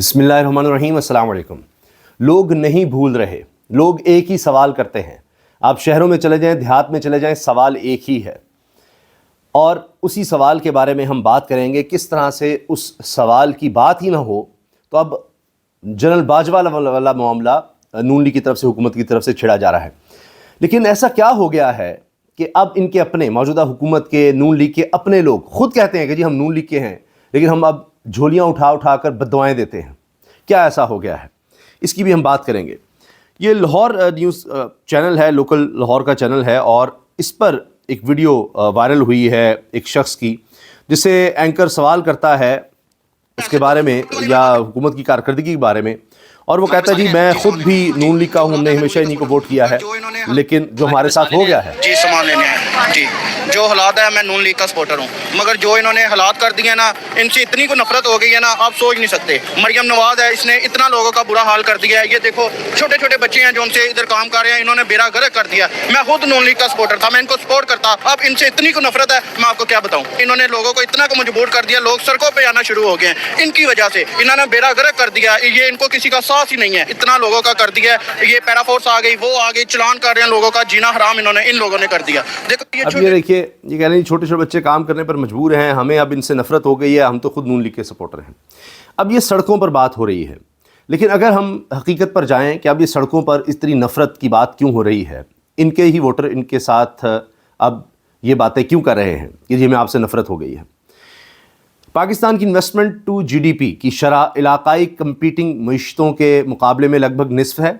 بسم اللہ الرحمن الرحیم، السلام علیکم۔ لوگ نہیں بھول رہے، لوگ ایک ہی سوال کرتے ہیں۔ آپ شہروں میں چلے جائیں، دیہات میں چلے جائیں، سوال ایک ہی ہے، اور اسی سوال کے بارے میں ہم بات کریں گے۔ کس طرح سے اس سوال کی بات ہی نہ ہو تو اب جنرل باجوہ والا معاملہ نون لیگ کی طرف سے، حکومت کی طرف سے چھڑا جا رہا ہے۔ لیکن ایسا کیا ہو گیا ہے کہ اب ان کے اپنے موجودہ حکومت کے، نون لیگ کے اپنے لوگ خود کہتے ہیں کہ جی ہم نون لیگ کے ہیں، لیکن ہم اب جھولیاں اٹھا کر بددعائیں دیتے ہیں۔ کیا ایسا ہو گیا ہے؟ اس کی بھی ہم بات کریں گے۔ یہ لاہور نیوز چینل ہے، لوکل لاہور کا چینل ہے، اور اس پر ایک ویڈیو وائرل ہوئی ہے ایک شخص کی، جسے اینکر سوال کرتا ہے اس کے بارے میں یا حکومت کی کارکردگی کے بارے میں، اور وہ کہتا ہے جی میں خود بھی نون لیگ کا ہوں، ہم نے ہمیشہ انہیں کو ووٹ کیا ہے، لیکن جو ہمارے ساتھ ہو گیا ہے، جی سامان لینے ہیں جی، جو حالات ہے میں نون لیگ کا سپورٹر ہوں، مگر جو انہوں نے حالات کر دیے نا، ان سے اتنی کو نفرت ہو گئی ہے نا، آپ سوچ نہیں سکتے۔ مریم نواز ہے، اس نے اتنا لوگوں کا برا حال کر دیا ہے۔ یہ دیکھو چھوٹے چھوٹے بچے ہیں جو ان سے ادھر کام کر رہے ہیں، انہوں نے بیڑا غرق کر دیا۔ میں خود نون لیگ کا سپورٹر تھا، میں ان کو سپورٹ کرتا، اب ان سے اتنی کو نفرت ہے، میں آپ کو کیا بتاؤں۔ انہوں نے لوگوں کو اتنا کو مجبور کر دیا، لوگ سڑکوں پہ آنا شروع ہو گئے ہیں ان کی وجہ سے۔ انہوں نے بیڑا غرق کر دیا، یہ ان کو کسی کا ساتھ ہی نہیں ہے، اتنا لوگوں کا کر دیا ہے۔ یہ پیرا فورس آ گئی، وہ آ گئی، چلان کر رہے ہیں، لوگوں کا جینا حرام ان لوگوں نے کر دیا۔ اب یہ دیکھیے، یہ کہہ رہے ہیں چھوٹے چھوٹے بچے کام کرنے پر مجبور ہیں، ہمیں اب ان سے نفرت ہو گئی ہے، ہم تو خود نون لیگ کے سپورٹر ہیں۔ اب یہ سڑکوں پر بات ہو رہی ہے، لیکن اگر ہم حقیقت پر جائیں کہ اب یہ سڑکوں پر اتنی نفرت کی بات کیوں ہو رہی ہے، ان کے ہی ووٹر ان کے ساتھ اب یہ باتیں کیوں کر رہے ہیں کہ جی ہمیں آپ سے نفرت ہو گئی ہے۔ پاکستان کی investment to G D P کی شرح علاقائی کمپیٹنگ معیشتوں کے مقابلے میں لگ بھگ نصف ہے۔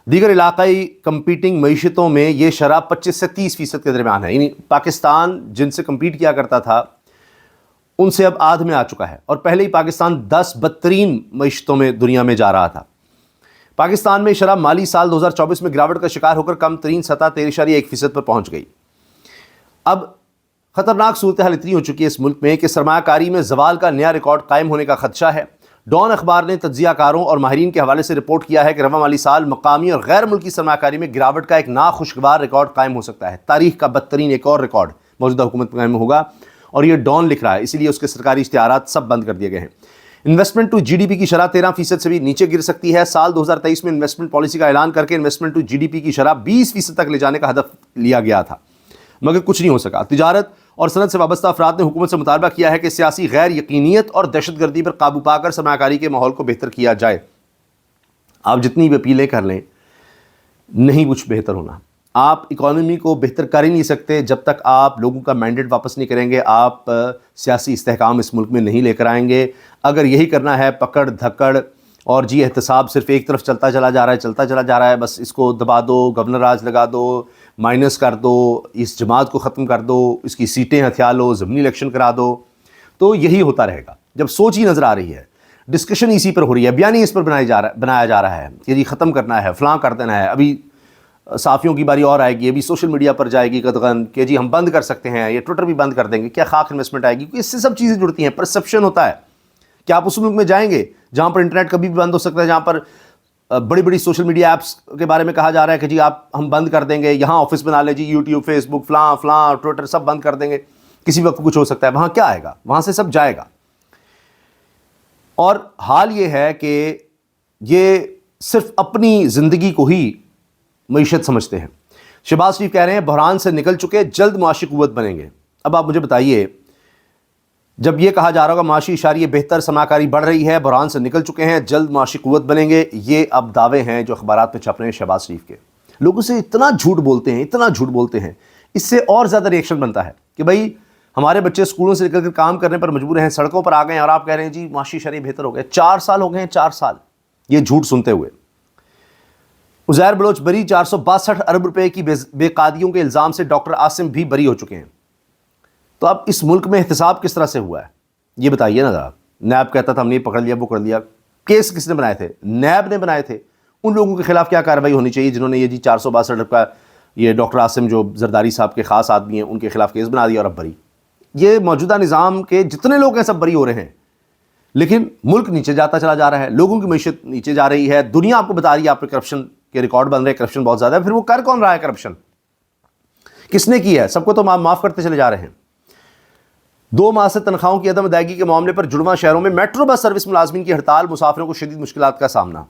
دیگر علاقائی کمپیٹنگ معیشتوں میں یہ شرح 25 سے 30% کے درمیان ہے، یعنی پاکستان جن سے کمپیٹ کیا کرتا تھا ان سے اب آدھ میں آ چکا ہے، اور پہلے ہی پاکستان 10 بدترین معیشتوں میں دنیا میں جا رہا تھا۔ پاکستان میں شرح مالی سال 2024 میں گراوٹ کا شکار ہو کر کم ترین سطح 13.1% پر پہنچ گئی۔ اب خطرناک صورتحال اتنی ہو چکی ہے اس ملک میں کہ سرمایہ کاری میں زوال کا نیا ریکارڈ قائم ہونے کا خدشہ ہے۔ ڈان اخبار نے تجزیہ کاروں اور ماہرین کے حوالے سے رپورٹ کیا ہے کہ رواں مالی سال مقامی اور غیر ملکی سرمایہ کاری میں گراوٹ کا ایک ناخوشگوار ریکارڈ قائم ہو سکتا ہے۔ تاریخ کا بدترین ایک اور ریکارڈ موجودہ حکومت میں ہوگا، اور یہ ڈان لکھ رہا ہے، اسی لیے اس کے سرکاری اشتہارات سب بند کر دیے گئے ہیں۔ Investment to G D P کی شرح 13% سے بھی نیچے گر سکتی ہے۔ سال 2023 میں انویسٹمنٹ پالیسی کا اعلان کر کے investment to G D P کی شرح 20% تک لے جانے کا ہدف لیا گیا تھا، مگر کچھ نہیں ہو سکا۔ تجارت اور صنعت سے وابستہ افراد نے حکومت سے مطالبہ کیا ہے کہ سیاسی غیر یقینیت اور دہشت گردی پر قابو پا کر سرمایہ کاری کے ماحول کو بہتر کیا جائے۔ آپ جتنی بھی اپیلیں کر لیں، نہیں کچھ بہتر ہونا۔ آپ اکانومی کو بہتر کر ہی نہیں سکتے جب تک آپ لوگوں کا مینڈیٹ واپس نہیں کریں گے، آپ سیاسی استحکام اس ملک میں نہیں لے کر آئیں گے۔ اگر یہی کرنا ہے پکڑ دھکڑ اور جی احتساب صرف ایک طرف چلتا چلا جا رہا ہے، بس اس کو دبا دو، گورنر راج لگا دو، مائنس کر دو، اس جماعت کو ختم کر دو، اس کی سیٹیں ہتھیا لو، ضمنی الیکشن کرا دو، تو یہی ہوتا رہے گا۔ جب سوچ ہی نظر آ رہی ہے، ڈسکشن اسی پر ہو رہی ہے، بیان ہی اس پر بنایا جا رہا ہے کہ جی ختم کرنا ہے، فلاں کر دینا ہے، ابھی صحافیوں کی باری اور آئے گی، ابھی سوشل میڈیا پر جائے گی قدغن کہ جی ہم بند کر سکتے ہیں، یہ ٹویٹر بھی بند کر دیں گے، کیا خاک انویسٹمنٹ آئے گی، کیونکہ اس سے سب چیزیں جڑتی ہیں۔ پرسپشن ہوتا ہے کہ آپ اس ملک میں جائیں گے جہاں پر انٹرنیٹ کبھی بھی بند ہو سکتا ہے، جہاں پر بڑی بڑی سوشل میڈیا ایپس کے بارے میں کہا جا رہا ہے کہ جی ہم بند کر دیں گے، یہاں آفس بنا لیں جی، یوٹیوب، فیس بک، فلاں ٹویٹر سب بند کر دیں گے، کسی وقت کچھ ہو سکتا ہے، وہاں کیا آئے گا؟ وہاں سے سب جائے گا۔ اور حال یہ ہے کہ یہ صرف اپنی زندگی کو ہی معیشت سمجھتے ہیں۔ شہباز شریف کہہ رہے ہیں بحران سے نکل چکے، جلد معاشی قوت بنیں گے۔ اب آپ مجھے بتائیے، جب یہ کہا جا رہا ہوگا معاشی اشاریہ بہتر، سرمایہ کاری بڑھ رہی ہے، بحران سے نکل چکے ہیں، جلد معاشی قوت بنیں گے، یہ اب دعوے ہیں جو اخبارات میں چھپ رہے ہیں شہباز شریف کے۔ لوگوں سے اتنا جھوٹ بولتے ہیں، اس سے اور زیادہ ریئیکشن بنتا ہے کہ بھائی ہمارے بچے اسکولوں سے نکل کر کام کرنے پر مجبور ہیں، سڑکوں پر آ گئے ہیں، اور آپ کہہ رہے ہیں جی معاشی اشاریہ بہتر ہو گئے۔ 4 سال ہو گئے ہیں، 4 سال یہ جھوٹ سنتے ہوئے۔ عزیر بلوچ بری، 462 ارب روپے کی بے قاعدگیوں کے الزام سے ڈاکٹر عاصم بھی بری ہو چکے ہیں۔ تو اب اس ملک میں احتساب کس طرح سے ہوا ہے یہ بتائیے نا ذرا۔ نیب کہتا تھا ہم نے پکڑ لیا، وہ کر لیا، کیس کس نے بنائے تھے؟ نیب نے بنائے تھے۔ ان لوگوں کے خلاف کیا کارروائی ہونی چاہیے جنہوں نے یہ جی 462 کا یہ ڈاکٹر عاصم جو زرداری صاحب کے خاص آدمی ہیں ان کے خلاف کیس بنا دیا اور اب بری۔ یہ موجودہ نظام کے جتنے لوگ ہیں سب بری ہو رہے ہیں، لیکن ملک نیچے جاتا چلا جا رہا ہے، لوگوں کی معیشت نیچے جا رہی ہے، دنیا آپ کو بتا رہی ہے آپ پہ کرپشن کے ریکارڈ بن رہے ہیں، کرپشن بہت زیادہ ہے۔ پھر وہ کر کون رہا ہے کرپشن؟ کس نے کی ہے؟ سب کو تو معاف کرتے چلے جا رہے ہیں۔ 2 ماہ سے تنخواہوں کی عدم ادائیگی کے معاملے پر جڑواں شہروں میں میٹرو بس سروس ملازمین کی ہڑتال، مسافروں کو شدید مشکلات کا سامنا.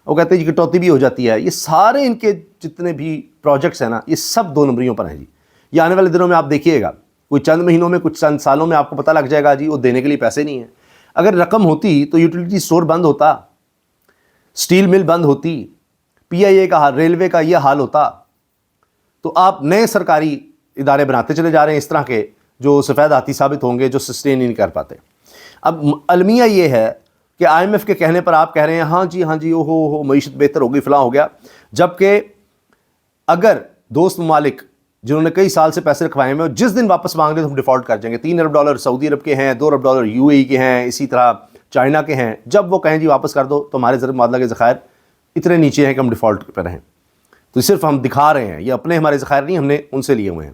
وہ کہتے ہیں جی کٹوتی بھی ہو جاتی ہے. یہ سارے ان کے جتنے بھی پروجیکٹس ہیں نا یہ سب 2 نمبریوں پر ہیں جی. یہ آنے والے دنوں میں آپ دیکھیے گا، کوئی چند مہینوں میں کچھ چند سالوں میں آپ کو پتہ لگ جائے گا جی وہ دینے کے لیے پیسے نہیں ہیں. اگر رقم ہوتی تو یوٹیلیٹی اسٹور بند ہوتا، سٹیل مل بند ہوتی، پی آئی اے کا ریلوے کا یہ حال ہوتا. تو آپ نئے سرکاری ادارے بناتے چلے جا رہے ہیں اس طرح کے جو سفید ہاتھی ثابت ہوں گے، جو سسٹین نہیں کر پاتے. اب المیہ یہ ہے کہ آئی ایم ایف کے کہنے پر آپ کہہ رہے ہیں ہاں جی ہو معیشت بہتر ہو گئی، فلاں ہو گیا، جبکہ اگر دوست ممالک جنہوں نے کئی سال سے پیسے رکھوائے ہیں جس دن واپس مانگ رہے تو ہم ڈیفالٹ کر جائیں گے. $3 ارب سعودی عرب کے ہیں، $2 ارب یو اے ای کے ہیں، اسی طرح چائنا کے ہیں. جب وہ کہیں جی واپس کر دو تو ہمارے زر معادلہ کے ذخائر اتنے نیچے ہیں کہ ہم ڈیفالٹ پہ رہیں. تو صرف ہم دکھا رہے ہیں، یہ اپنے ہمارے ذخائر نہیں، ہم نے ان سے لیے ہوئے ہیں.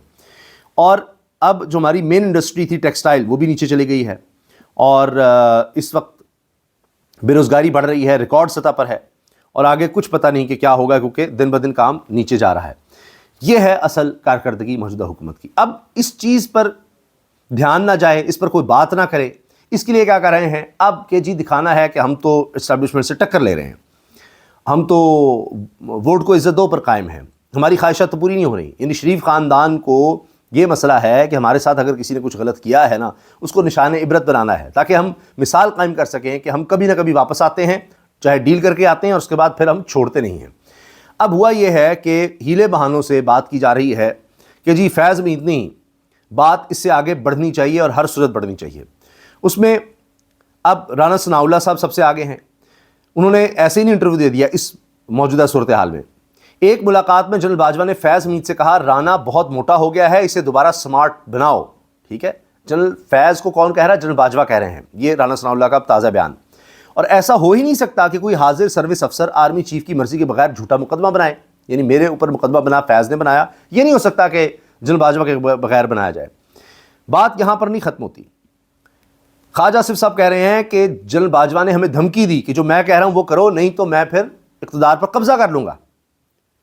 اور اب جو ہماری مین انڈسٹری تھی ٹیکسٹائل وہ بھی نیچے چلی گئی ہے، اور اس وقت بے روزگاری بڑھ رہی ہے، ریکارڈ سطح پر ہے، اور آگے کچھ پتہ نہیں کہ کیا ہوگا کیونکہ دن بدن کام نیچے جا رہا ہے. یہ ہے اصل کارکردگی موجودہ حکومت کی. اب اس چیز پر دھیان نہ جائے، اس پر کوئی بات نہ کرے، اس کے لیے کیا کر رہے ہیں اب کہ جی دکھانا ہے کہ ہم تو اسٹیبلشمنٹ سے ٹکر لے رہے ہیں، ہم تو ووٹ کو عزت دو پر قائم ہیں، ہماری خواہشات تو پوری نہیں ہو رہی. یعنی شریف خاندان کو یہ مسئلہ ہے کہ ہمارے ساتھ اگر کسی نے کچھ غلط کیا ہے نا اس کو نشان عبرت بنانا ہے، تاکہ ہم مثال قائم کر سکیں کہ ہم کبھی نہ کبھی واپس آتے ہیں، چاہے ڈیل کر کے آتے ہیں، اور اس کے بعد پھر ہم چھوڑتے نہیں ہیں. اب ہوا یہ ہے کہ ہیلے بہانوں سے بات کی جا رہی ہے کہ جی فیض میں اتنی بات اس سے آگے بڑھنی چاہیے اور ہر صورت بڑھنی چاہیے. اس میں اب رانا ثناء اللہ صاحب سب سے آگے ہیں. انہوں نے ایسے ہی نہیں انٹرویو دے دیا اس موجودہ صورتحال میں. ایک ملاقات میں جنرل باجوہ نے فیض حمید سے کہا رانا بہت موٹا ہو گیا ہے، اسے دوبارہ سمارٹ بناؤ. ٹھیک ہے، جنرل فیض کو کون کہہ رہا ہے؟ جنرل باجوہ کہہ رہے ہیں. یہ رانا ثناء اللہ کا تازہ بیان. اور ایسا ہو ہی نہیں سکتا کہ کوئی حاضر سروس افسر آرمی چیف کی مرضی کے بغیر جھوٹا مقدمہ بنائے. یعنی میرے اوپر مقدمہ بنا فیض نے بنایا، یہ نہیں ہو سکتا کہ جنرل باجوہ کے بغیر بنایا جائے. بات یہاں پر نہیں ختم ہوتی. خواجہ آصف صاحب کہہ رہے ہیں کہ جنرل باجوہ نے ہمیں دھمکی دی کہ جو میں کہہ رہا ہوں وہ کرو، نہیں تو میں پھر اقتدار پر قبضہ کر لوں گا.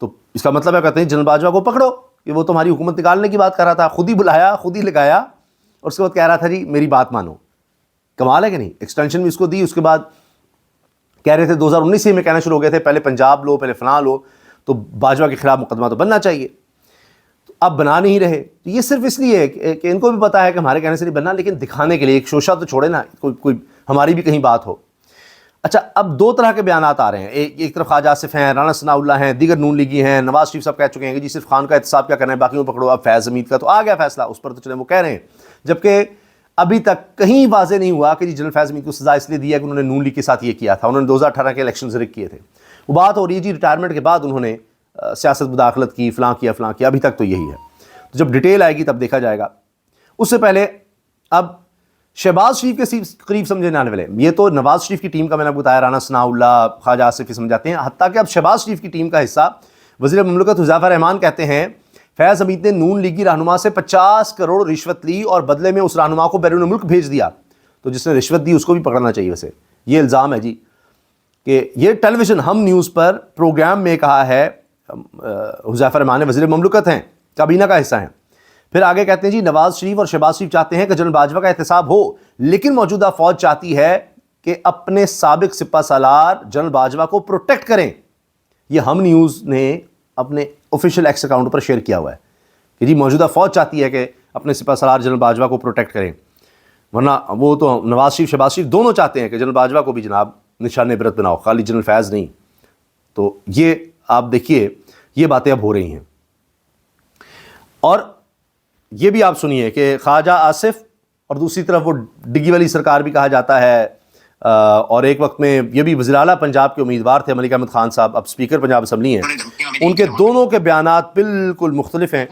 تو اس کا مطلب ہے کہتے ہیں جنرل باجوہ کو پکڑو کہ وہ تمہاری حکومت نکالنے کی بات کر رہا تھا، خود ہی بلایا، خود ہی لگایا، اور اس کے بعد کہہ رہا تھا جی میری بات مانو. کمال ہے کہ نہیں؟ ایکسٹینشن بھی اس کو دی. اس کے بعد کہہ رہے تھے 2019 سے میں کہنا شروع ہو گئے تھے پہلے پنجاب لو، پہلے فلاں لو، تو باجوہ کے خلاف مقدمہ تو بننا چاہیے. تو اب بنا نہیں رہے. تو یہ صرف اس لیے کہ ان کو بھی پتا ہے کہ ہمارے کہنے سے نہیں بننا، لیکن دکھانے کے لیے ایک شوشہ تو چھوڑے نا، کوئی ہماری بھی کہیں بات ہو. اچھا، اب 2 طرح کے بیانات آ رہے ہیں. ایک طرف خواجہ آصف ہیں، رانا ثناء اللہ ہیں، دیگر نون لیگی ہیں. نواز شریف صاحب کہہ چکے ہیں کہ جی صرف خان کا احتساب کیا کرنا ہے، باقیوں پکڑو. اب فیض حمید کا تو آ گیا فیصلہ، اس پر تو چلیں وہ کہہ رہے ہیں. جبکہ ابھی تک کہیں واضح نہیں ہوا کہ جی جنرل فیض حمید کو سزا اس لیے دی ہے کہ انہوں نے نون لیگ کے ساتھ یہ کیا تھا، انہوں نے 2018 کے الیکشن رگ کیے تھے. وہ بات ہو رہی ہے جی ریٹائرمنٹ کے بعد انہوں نے سیاست مداخلت کی، فلاں کیا. ابھی تک تو یہی ہے. تو جب ڈیٹیل آئے گی تب دیکھا جائے گا. اس سے پہلے اب شہباز شریف کے قریب سمجھے جانے والے، یہ تو نواز شریف کی ٹیم کا میں نے بتایا، رانا ثناء اللہ، خواجہ آصف سمجھاتے ہیں. حتیٰ کہ اب شہباز شریف کی ٹیم کا حصہ وزیر مملکت حذیفہ رحمان کہتے ہیں فیض حمید نے نون لیگی رہنما سے 50 کروڑ رشوت لی اور بدلے میں اس رہنما کو بیرون ملک بھیج دیا. تو جس نے رشوت دی اس کو بھی پکڑنا چاہیے. ویسے یہ الزام ہے جی کہ یہ ٹیلی ویژن ہم نیوز پر پروگرام میں کہا ہے حذیفہ رحمان وزیر مملکت ہیں، کابینہ کا حصہ ہیں. پھر آگے کہتے ہیں جی نواز شریف اور شہباز شریف چاہتے ہیں کہ جنرل باجوہ کا احتساب ہو، لیکن موجودہ فوج چاہتی ہے کہ اپنے سابق سپہ سالار جنرل باجوہ کو پروٹیکٹ کریں. یہ ہم نیوز نے اپنے آفیشیل ایکس اکاؤنٹ پر شیئر کیا ہوا ہے کہ جی موجودہ فوج چاہتی ہے کہ اپنے سپہ سالار جنرل باجوہ کو پروٹیکٹ کریں، ورنہ وہ تو نواز شریف شہباز شریف دونوں چاہتے ہیں کہ جنرل باجوہ کو بھی جناب نشان عبرت بناؤ، خالی جنرل فیض نہیں. تو یہ آپ دیکھیے یہ باتیں اب ہو رہی ہیں. اور یہ بھی آپ سنیے کہ خواجہ آصف اور دوسری طرف وہ ڈگی والی سرکار بھی کہا جاتا ہے، اور ایک وقت میں یہ بھی وزیر اعلیٰ پنجاب کے امیدوار تھے ملک احمد خان صاحب، اب اسپیکر پنجاب اسمبلی ہیں. ان کے دونوں کے بیانات بالکل مختلف ہیں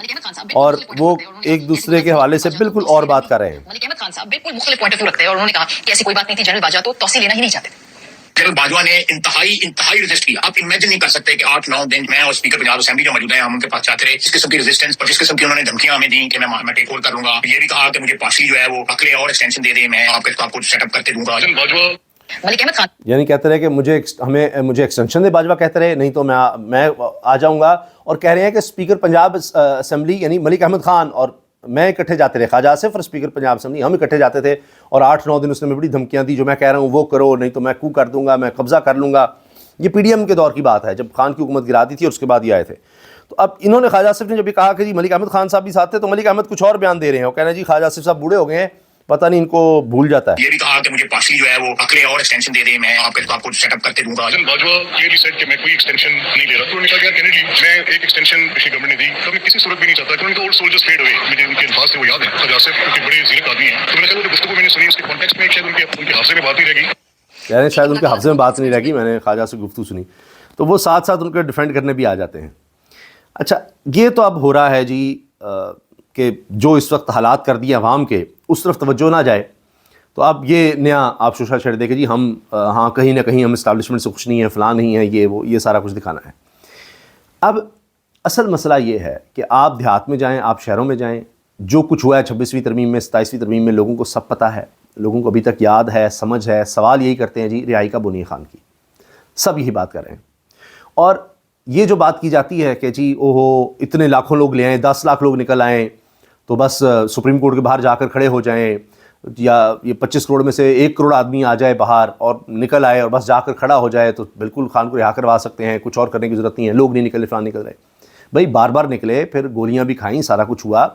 اور وہ ایک دوسرے کے حوالے سے بالکل اور بات کر رہے ہیں. ملک احمد خان صاحب بالکل مختلف پوائنٹ آف ویو رکھتے ہیں اور انہوں نے کہا کہ ایسی کوئی بات نہیں تھی، جنرل باجوہ تو توسیع لینا ہی نہیں چاہتے تھے. جنرل باجوہ نے انتہائی ریزسٹ کیا. آپ امیجن نہیں کر سکتے کہ 8-9 دن میں اور اسپیکر پنجاب اسمبلی جو موجود ہیں ہم ان کے پاس چاہتے رہے. جس قسم کی ریزسٹنس اور جس قسم کی انہوں نے دھمکیاں ہمیں دی کہ میں ٹیک اوور کروں گا. یہ بھی کہا کہ مجھے پارشلی جو ہے وہ عقلے اور ایکسٹینشن دے دیں، میں آپ کو سیٹ اپ کرتے دوں گا. ملک احمد خان یعنی کہتے رہے کہ مجھے ایکسٹینشن دے باجوہ کہتے رہے، نہیں تو میں آ جاؤں گا. اور کہہ رہے ہیں کہ اسپیکر پنجاب اسمبلی یعنی ملک احمد خان اور میں اکٹھے جاتے رہے، خواجہ آصف اور اسپیکر پنجاب اسمبلی ہم اکٹھے جاتے تھے، اور 8-9 دن اس نے میں بڑی دھمکیاں دی، جو میں کہہ رہا ہوں وہ کرو، نہیں تو میں کو کر دوں گا، میں قبضہ کر لوں گا. یہ پی ڈی ایم کے دور کی بات ہے جب خان کی حکومت گرا دی تھی اور اس کے بعد یہ آئے تھے. تو اب انہوں نے خواجہ آصف نے جب یہ کہا کہ جی ملک احمد خان صاحب بھی ساتھ تھے، تو ملک احمد کچھ اور بیان دے رہے ہیں، وہ کہہ رہے ہیں جی خواجہ آصف صاحب بوڑھے ہو گئے ہیں، پتہ نہیں ان کو بھول جاتا ہے. یہ بھی کہا کہ مجھے پارسلی جو ہے وہ عقلیں اور ایکسٹینشن دے دیں، میں آپ کو سیٹ اپ کرتے دوں گا. باجوہ کلیئرلی سیڈ کہ میں کوئی ایکسٹینشن نہیں لے رہا. تو انہوں نے کہا کہ یار کینیڈی میں ایک ایکسٹینشن پچھلی گورنمنٹ نے دی تو میں کسی صورت بھی نہیں چاہتا. کہ اولڈ سولجرز فیڈ ہوئے، مجھے ان کے الفاظ سے وہ یاد ہیں خواجہ آصف کیونکہ بڑے زیرک آدمی ہیں. تو میں نے کہا وہ جو گفتگو میں نے سنی اس کے کانٹیکسٹ میں شاید ان کے حافظے میں بات نہیں رہ گئی. کہہ رہے ہیں شاید ان کے حافظے میں بات نہیں رہ گئی، میں نے خواجہ سے گفتگو سنی. تو وہ ساتھ ساتھ ان کو ڈیفینڈ کرنے بھی آ جاتے ہیں. اچھا یہ تو اب ہو رہا ہے جی کہ جو اس وقت حالات کر دیے عوام کے اس طرف توجہ نہ جائے، تو اب یہ نیا آپ شوشہ چھیڑ دے کہ جی ہم ہاں کہیں نہ کہیں ہم اسٹیبلشمنٹ سے خوش نہیں ہیں، فلاں نہیں ہے، یہ وہ، یہ سارا کچھ دکھانا ہے. اب اصل مسئلہ یہ ہے کہ آپ دیہات میں جائیں، آپ شہروں میں جائیں، جو کچھ ہوا ہے 26ویں ترمیم میں، 27ویں ترمیم میں، لوگوں کو سب پتہ ہے، لوگوں کو ابھی تک یاد ہے، سمجھ ہے. سوال یہی کرتے ہیں جی رہائی کب ہونی ہے خان کی، سب یہی بات کر رہے ہیں. اور یہ جو بات کی جاتی ہے کہ جی اوہو اتنے لاکھوں لوگ لے آئیں، 10 لاکھ لوگ نکل آئیں تو بس سپریم کورٹ کے باہر جا کر کھڑے ہو جائیں، یا یہ 25 کروڑ میں سے 1 کروڑ آدمی آ جائے باہر اور نکل آئے اور بس جا کر کھڑا ہو جائے تو بالکل خان کو رہا کروا سکتے ہیں، کچھ اور کرنے کی ضرورت نہیں ہے. لوگ نہیں نکلے، فلاں نکل رہے. بھائی بار بار نکلے، پھر گولیاں بھی کھائیں، سارا کچھ ہوا.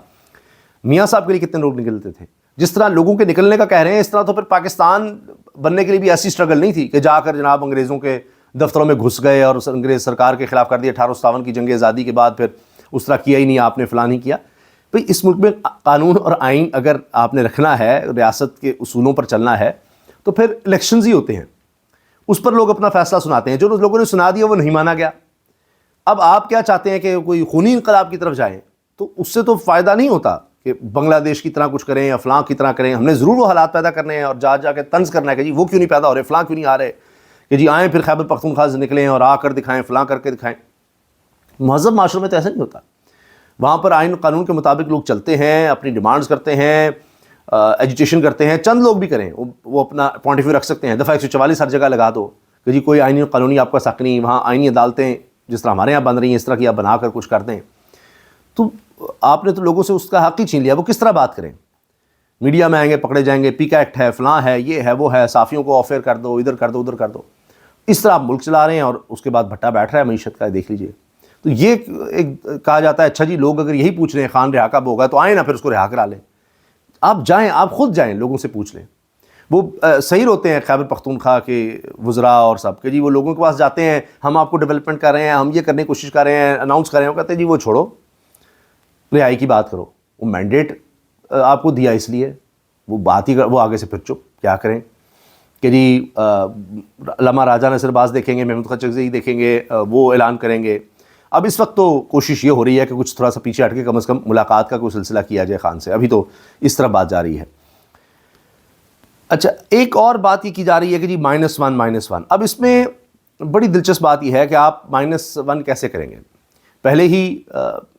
میاں صاحب کے لیے کتنے لوگ نکلتے تھے؟ جس طرح لوگوں کے نکلنے کا کہہ رہے ہیں، اس طرح تو پھر پاکستان بننے کے لیے بھی ایسی سٹرگل نہیں تھی کہ جا کر جناب انگریزوں کے دفتروں میں گھس گئے اور انگریز سرکار کے خلاف کر دیا. 1857 کی جنگ آزادی کے بعد پھر اس طرح کیا ہی نہیں آپ نے، فلاں نہیں کیا. بھئی اس ملک میں قانون اور آئین اگر آپ نے رکھنا ہے، ریاست کے اصولوں پر چلنا ہے، تو پھر الیکشنز ہی ہوتے ہیں، اس پر لوگ اپنا فیصلہ سناتے ہیں. جو لوگوں نے سنا دیا وہ نہیں مانا گیا. اب آپ کیا چاہتے ہیں کہ کوئی خونی انقلاب کی طرف جائیں؟ تو اس سے تو فائدہ نہیں ہوتا کہ بنگلہ دیش کی طرح کچھ کریں یا فلاں کی طرح کریں. ہم نے ضرور وہ حالات پیدا کرنے ہیں اور جا کے طنز کرنا ہے کہ جی وہ کیوں نہیں پیدا ہو رہے، فلاں کیوں نہیں آ رہے، کہ جی آئیں پھر خیبر پختونخوا سے نکلیں اور آ کر دکھائیں، فلاں کر کے دکھائیں. مہذب معاشروں میں تو ایسا نہیں ہوتا. وہاں پر آئین قانون کے مطابق لوگ چلتے ہیں، اپنی ڈیمانڈز کرتے ہیں، ایجوٹیشن کرتے ہیں. چند لوگ بھی کریں، وہ اپنا پوائنٹ آف ویو رکھ سکتے ہیں. دفعہ 144 ہر جگہ لگا دو کہ جی کوئی آئینی قانونی آپ کا حق نہیں. وہاں آئینی عدالتیں جس طرح ہمارے یہاں بن رہی ہیں اس طرح کی آپ بنا کر کچھ کر دیں. تو آپ نے تو لوگوں سے اس کا حق ہی چھین لیا. وہ کس طرح بات کریں؟ میڈیا میں آئیں گے، پکڑے جائیں گے، پیکا ایکٹ ہے، فلاں ہے، یہ ہے، وہ ہے، صحافیوں کو آفیئر کر دو، ادھر کر دو، ادھر کر دو. اس طرح آپ ملک چلا رہے ہیں اور اس کے بعد بھٹا بیٹھ رہا ہے معیشت کا، دیکھ لیجئے. تو یہ ایک کہا جاتا ہے اچھا جی لوگ اگر یہی پوچھ رہے ہیں خان رہا کب ہوگا تو آئیں نا پھر اس کو رہا کرا لیں. آپ جائیں، آپ خود جائیں، لوگوں سے پوچھ لیں. وہ صحیح ہوتے ہیں خیبر پختونخوا کے وزراء اور سب کہ جی وہ لوگوں کے پاس جاتے ہیں، ہم آپ کو ڈیولپمنٹ کر رہے ہیں، ہم یہ کرنے کی کوشش کر رہے ہیں، اناؤنس کر رہے ہیں. وہ کہتے ہیں جی وہ چھوڑو، رہائی کی بات کرو. وہ مینڈیٹ آپ کو دیا اس لیے وہ بات ہی وہ آگے سے پھر چپ کیا کریں کہ جی علامہ راجہ نصر باز دیکھیں گے، محمود خچکزئی دیکھیں گے، وہ اعلان کریں گے. اب اس وقت تو کوشش یہ ہو رہی ہے کہ کچھ تھوڑا سا پیچھے ہٹ کے کم از کم ملاقات کا کوئی سلسلہ کیا جائے خان سے. ابھی تو اس طرح بات جا رہی ہے. اچھا ایک اور بات یہ کی جا رہی ہے کہ جی -1 اب اس میں بڑی دلچسپ بات یہ ہے کہ آپ -1 کیسے کریں گے. پہلے ہی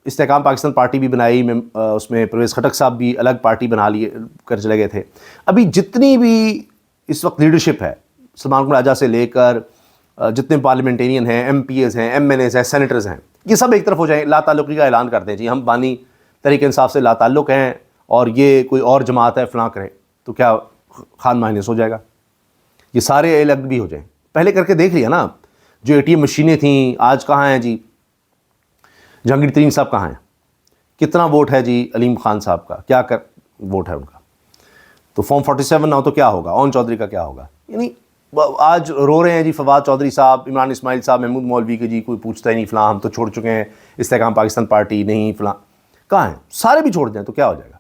استحکام پاکستان پارٹی بھی بنائی، اس میں پرویز خٹک صاحب بھی الگ پارٹی بنا لیے کر چلے گئے تھے. ابھی جتنی بھی اس وقت لیڈرشپ ہے، سلمان قمر راجہ سے لے کر جتنے پارلیمنٹیرین ہیں، ایم پی ایز ہیں، ایم این ایز ہیں، سینیٹرز ہیں، یہ سب ایک طرف ہو جائیں، لا تعلقی کا اعلان کر دیں جی ہم بانی تحریک انصاف سے لا تعلق ہیں اور یہ کوئی اور جماعت ہے، فلاں کریں. تو کیا خان مائنس ہو جائے گا؟ یہ سارے الگ بھی ہو جائیں. پہلے کر کے دیکھ لیا نا، جو ATM مشینیں تھیں آج کہاں ہیں جی؟ جہانگیر ترین صاحب کہاں ہیں؟ کتنا ووٹ ہے جی علیم خان صاحب کا؟ کیا ووٹ ہے ان کا؟ تو فارم 47 نہ ہو تو کیا ہوگا؟ اون چودھری کا کیا ہوگا؟ یعنی آج رو رہے ہیں جی فواد چودھری صاحب، عمران اسماعیل صاحب، محمود مولوی کے جی کوئی پوچھتا ہی نہیں، فلاں ہم تو چھوڑ چکے ہیں استحکام پاکستان پارٹی، نہیں فلاں. کہاں ہیں؟ سارے بھی چھوڑ دیں تو کیا ہو جائے گا؟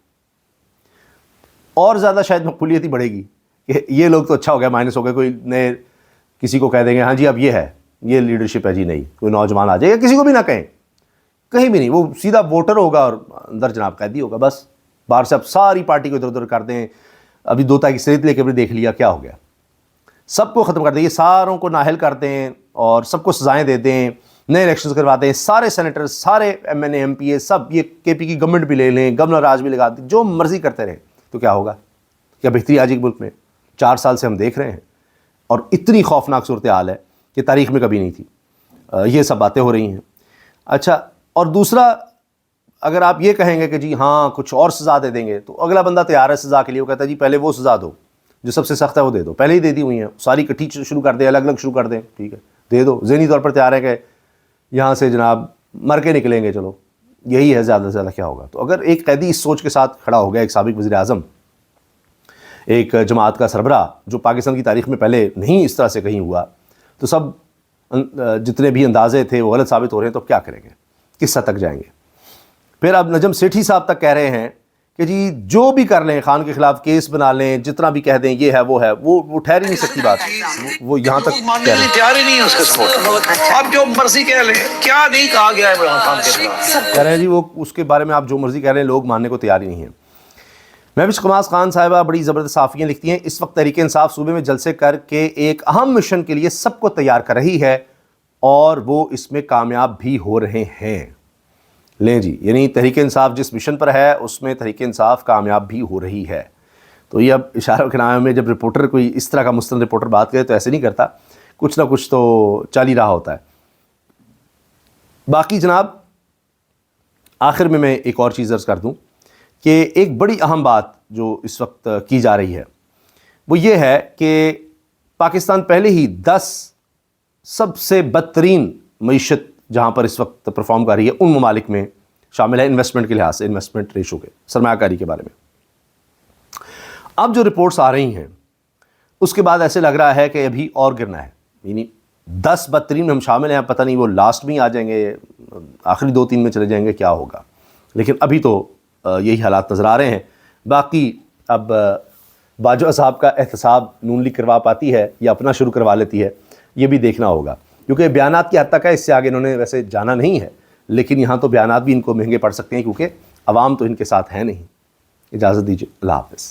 اور زیادہ شاید مقبولیت ہی بڑھے گی کہ یہ لوگ تو اچھا ہو گیا، مائنس ہو گئے، کوئی نئے کسی کو کہہ دیں گے ہاں جی اب یہ ہے، یہ لیڈرشپ ہے جی. نہیں، کوئی نوجوان آ جائے گا، کسی کو بھی نہ کہیں، کہیں بھی نہیں، وہ سیدھا ووٹر ہوگا اور اندر جناب قیدی ہوگا. بس باہر سے اب ساری پارٹی کو ادھر ادھر کر دیں. ابھی 2 تاریخ سے لے کے بھی دیکھ لیا کیا ہو گیا. سب کو ختم کر دیں، یہ ساروں کو نااہل کر دیں اور سب کو سزائیں دے دیں، نئے الیکشنز کروا دیں. سارے سینیٹر، سارے MNA MP سب یہ KP کی گورنمنٹ بھی لے لیں، گورنر راج بھی لگا دیں، جو مرضی کرتے رہیں. تو کیا ہوگا؟ کیا بہتری آ جائے گی ملک میں؟ 4 سال سے ہم دیکھ رہے ہیں اور اتنی خوفناک صورتحال ہے کہ تاریخ میں کبھی نہیں تھی. یہ سب باتیں ہو رہی ہیں. اچھا اور دوسرا اگر آپ یہ کہیں گے کہ جی ہاں کچھ اور سزا دے دیں گے تو اگلا بندہ تیار ہے سزا کے لیے، وہ کہتا ہے جی پہلے وہ سزا دو جو سب سے سخت ہے وہ دے دو، پہلے ہی دے دی ہوئی ہیں ساری کٹھی شروع کر دیں، الگ الگ شروع کر دیں، ٹھیک ہے دے دو، ذہنی طور پر تیار ہے کہ یہاں سے جناب مر کے نکلیں گے، چلو یہی ہے زیادہ سے زیادہ کیا ہوگا۔ تو اگر ایک قیدی اس سوچ کے ساتھ کھڑا ہو گیا، ایک سابق وزیر اعظم، ایک جماعت کا سربراہ جو پاکستان کی تاریخ میں پہلے نہیں اس طرح سے کہیں ہوا، تو سب جتنے بھی اندازے تھے وہ غلط ثابت ہو رہے ہیں، تو اب کیا کریں گے، کس حد تک جائیں گے؟ پھر اب نجم سیٹھی صاحب تک کہہ رہے ہیں کہ جی جو بھی کر لیں، خان کے خلاف کیس بنا لیں، جتنا بھی کہہ دیں یہ ہے وہ ہے، وہ ٹھہر ہی نہیں سکتی بات، وہ یہاں تک کہہ رہے ہیں۔ تیار ہی نہیں ہے اس کے سپورٹ، آپ جو مرضی کہہ لیں، کیا نہیں کہا گیا ہے عمران خان کے خلاف، کہہ رہے ہیں جی وہ اس کے بارے میں آپ جو مرضی کہہ رہے ہیں، لوگ ماننے کو تیار ہی نہیں ہیں۔ مہوش قماز خان صاحبہ بڑی زبردست صحافیاں لکھتی ہیں، اس وقت تحریک انصاف صوبے میں جلسے کر کے ایک اہم مشن کے لیے سب کو تیار کر رہی ہے اور وہ اس میں کامیاب بھی ہو رہے ہیں۔ لیں جی، یعنی تحریک انصاف جس مشن پر ہے اس میں تحریک انصاف کامیاب بھی ہو رہی ہے۔ تو یہ اب اشارہ کے نامے میں جب رپورٹر کوئی اس طرح کا مستند رپورٹر بات کرے تو ایسے نہیں کرتا، کچھ نہ کچھ تو چل ہی رہا ہوتا ہے۔ باقی جناب آخر میں ایک اور چیز عرض کر دوں کہ ایک بڑی اہم بات جو اس وقت کی جا رہی ہے وہ یہ ہے کہ پاکستان پہلے ہی 10 سب سے بدترین معیشت جہاں پر اس وقت پرفارم کر رہی ہے ان ممالک میں شامل ہے، انویسٹمنٹ کے لحاظ سے، انویسٹمنٹ ریشو کے، سرمایہ کاری کے بارے میں۔ اب جو رپورٹس آ رہی ہیں اس کے بعد ایسے لگ رہا ہے کہ ابھی اور گرنا ہے، یعنی 10 بدترین میں ہم شامل ہیں، پتہ نہیں وہ لاسٹ میں ہی آ جائیں گے، آخری 2-3 میں چلے جائیں گے، کیا ہوگا، لیکن ابھی تو یہی حالات نظر آ رہے ہیں۔ باقی اب باجوہ صاحب کا احتساب نون لیگ کروا پاتی ہے یا اپنا شروع کروا لیتی ہے، یہ بھی دیکھنا ہوگا، کیونکہ بیانات کی حد تک ہے، اس سے آگے انہوں نے ویسے جانا نہیں ہے، لیکن یہاں تو بیانات بھی ان کو مہنگے پڑ سکتے ہیں کیونکہ عوام تو ان کے ساتھ ہے نہیں۔ اجازت دیجیے، اللہ حافظ۔